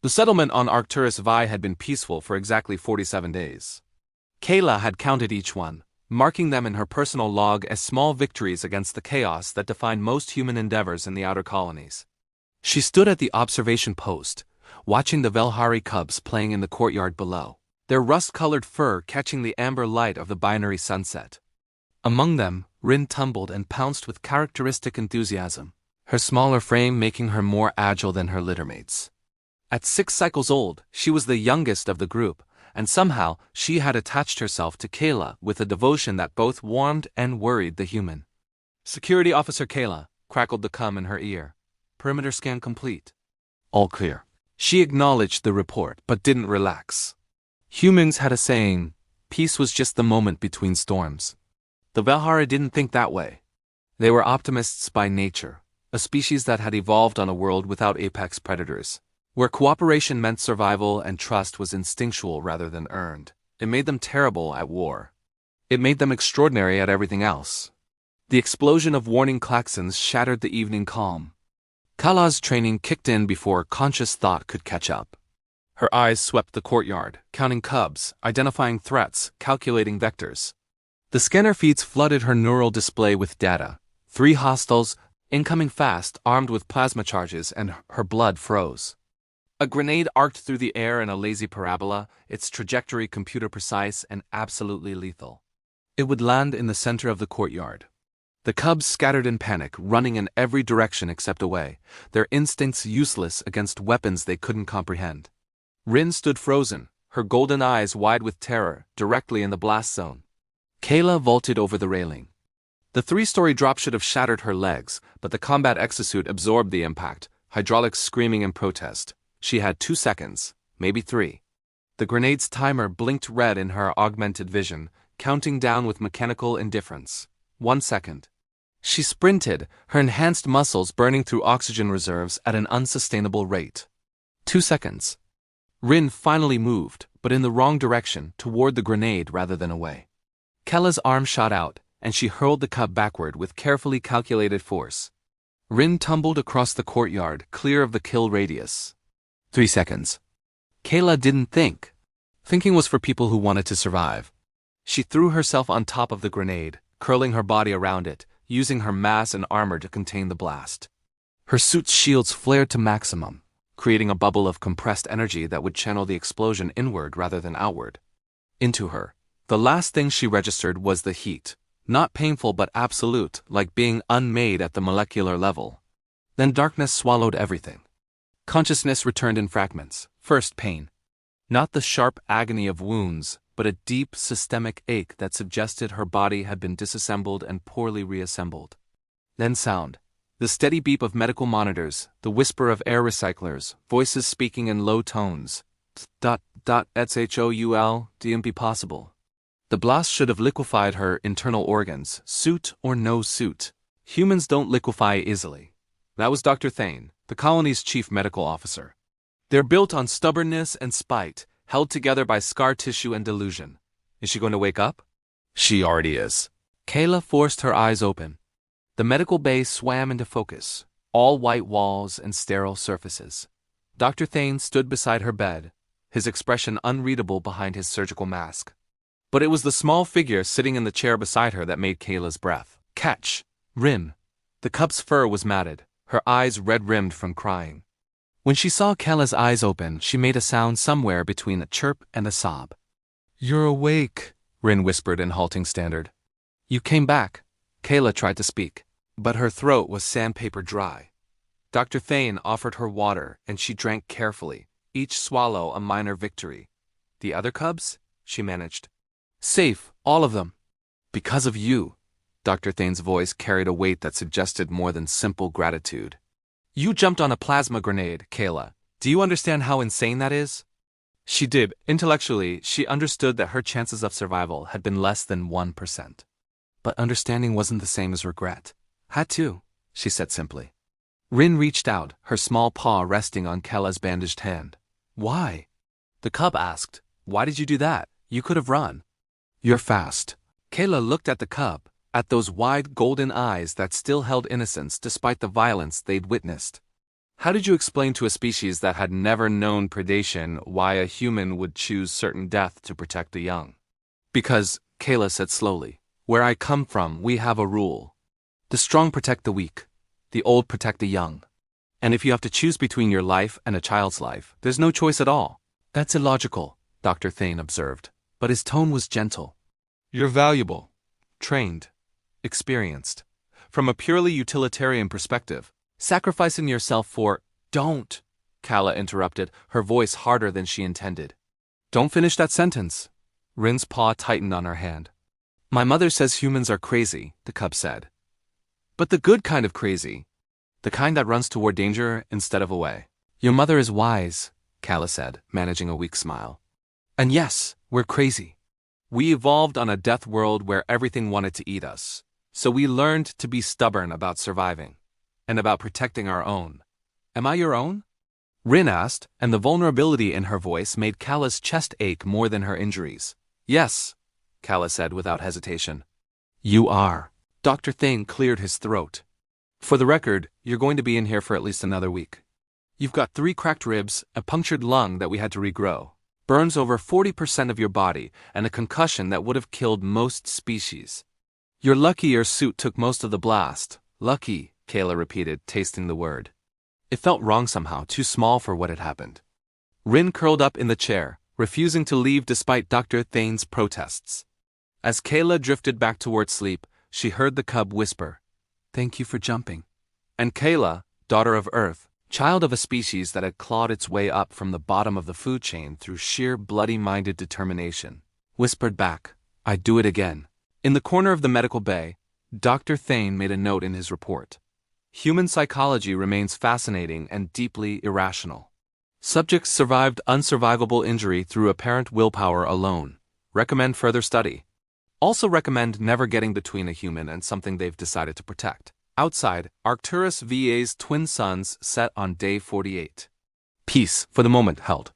The settlement on Arcturus Vi had been peaceful for exactly 47 days. Kayla had counted each one, marking them in her personal log as small victories against the chaos that defined most human endeavors in the outer colonies. She stood at the observation post, watching the Velhari cubs playing in the courtyard below, their rust-colored fur catching the amber light of the binary sunset. Among them, Rin tumbled and pounced with characteristic enthusiasm, her smaller frame making her more agile than her littermates. At 6 cycles old, she was the youngest of the group, and somehow she had attached herself to Kayla with a devotion that both warmed and worried the human. "Security Officer Kayla," crackled the cum in her ear. "Perimeter scan complete." "All clear." She acknowledged the report but didn't relax. Humans had a saying, peace was just the moment between storms. The Velhari didn't think that way. They were optimists by nature, a species that had evolved on a world without apex predators, where cooperation meant survival and trust was instinctual rather than earned. It made them terrible at war. It made them extraordinary at everything else. The explosion of warning klaxons shattered the evening calm. Kala's training kicked in before conscious thought could catch up. Her eyes swept the courtyard, counting cubs, identifying threats, calculating vectors. The scanner feeds flooded her neural display with data. 3 hostiles, incoming fast, armed with plasma charges, and her blood froze. A grenade arced through the air in a lazy parabola, its trajectory computer-precise and absolutely lethal. It would land in the center of the courtyard. The cubs scattered in panic, running in every direction except away, their instincts useless against weapons they couldn't comprehend. Rin stood frozen, her golden eyes wide with terror, directly in the blast zone. Kayla vaulted over the railing. The 3-story drop should have shattered her legs, but the combat exosuit absorbed the impact, hydraulics screaming in protest. She had 2 seconds, maybe 3. The grenade's timer blinked red in her augmented vision, counting down with mechanical indifference. 1 second. She sprinted, her enhanced muscles burning through oxygen reserves at an unsustainable rate. 2 seconds. Rin finally moved, but in the wrong direction, toward the grenade rather than away. Kella's arm shot out, and she hurled the cub backward with carefully calculated force. Rin tumbled across the courtyard, clear of the kill radius. 3 seconds. Kayla didn't think. Thinking was for people who wanted to survive. She threw herself on top of the grenade, curling her body around it, using her mass and armor to contain the blast. Her suit's shields flared to maximum, creating a bubble of compressed energy that would channel the explosion inward rather than outward. Into her. The last thing she registered was the heat, not painful but absolute, like being unmade at the molecular level. Then darkness swallowed everything. Consciousness returned in fragments. First pain. Not the sharp agony of wounds, but a deep systemic ache that suggested her body had been disassembled and poorly reassembled. Then sound. The steady beep of medical monitors, the whisper of air recyclers, voices speaking in low tones. "It's DMP possible." The blast should have liquefied her internal organs, suit or no suit. Humans don't liquefy easily. That was Dr. Thane, the colony's chief medical officer. They're built on stubbornness and spite, held together by scar tissue and delusion. Is she going to wake up? She already is. Kayla forced her eyes open. The medical bay swam into focus, all white walls and sterile surfaces. Dr. Thane stood beside her bed, his expression unreadable behind his surgical mask. But it was the small figure sitting in the chair beside her that made Kayla's breath catch. Rin. The cub's fur was matted, her eyes red-rimmed from crying. When she saw Kayla's eyes open, she made a sound somewhere between a chirp and a sob. "You're awake," Rin whispered in halting standard. "You came back." Kayla tried to speak, but her throat was sandpaper dry. Dr. Thane offered her water, and she drank carefully, each swallow a minor victory. "The other cubs?" she managed. "Safe, all of them." "Because of you." Dr. Thane's voice carried a weight that suggested more than simple gratitude. "You jumped on a plasma grenade, Kayla. Do you understand how insane that is?" She did. Intellectually, she understood that her chances of survival had been less than 1%. But understanding wasn't the same as regret. "Had to," she said simply. Rin reached out, her small paw resting on Kayla's bandaged hand. "Why?" The cub asked. "Why did you do that? You could have run." "You're fast." Kayla looked at the cub, at those wide golden eyes that still held innocence despite the violence they'd witnessed. How did you explain to a species that had never known predation why a human would choose certain death to protect the young? Because, Kayla said slowly, where I come from, we have a rule. The strong protect the weak, the old protect the young. And if you have to choose between your life and a child's life, there's no choice at all. That's illogical, Dr. Thane observed, but his tone was gentle. You're valuable, trained, experienced. From a purely utilitarian perspective, sacrificing yourself for— Don't, Kala interrupted, her voice harder than she intended. Don't finish that sentence. Rin's paw tightened on her hand. My mother says humans are crazy, the cub said. But the good kind of crazy. The kind that runs toward danger instead of away. Your mother is wise, Kala said, managing a weak smile. And yes, we're crazy. We evolved on a death world where everything wanted to eat us. So we learned to be stubborn about surviving. And about protecting our own. Am I your own? Rin asked, and the vulnerability in her voice made Kala's chest ache more than her injuries. Yes, Kala said without hesitation. You are. Dr. Thane cleared his throat. For the record, you're going to be in here for at least another week. You've got 3 cracked ribs, a punctured lung that we had to regrow, burns over 40% of your body, and a concussion that would have killed most species. You're lucky your suit took most of the blast. Lucky, Kayla repeated, tasting the word. It felt wrong somehow, too small for what had happened. Rin curled up in the chair, refusing to leave despite Dr. Thane's protests. As Kayla drifted back toward sleep, she heard the cub whisper, "Thank you for jumping." And Kayla, daughter of Earth, child of a species that had clawed its way up from the bottom of the food chain through sheer bloody-minded determination, whispered back, "I'd do it again." In the corner of the medical bay, Dr. Thane made a note in his report. Human psychology remains fascinating and deeply irrational. Subjects survived unsurvivable injury through apparent willpower alone. Recommend further study. Also recommend never getting between a human and something they've decided to protect. Outside, Arcturus VA's twin suns set on day 48. Peace, for the moment, held.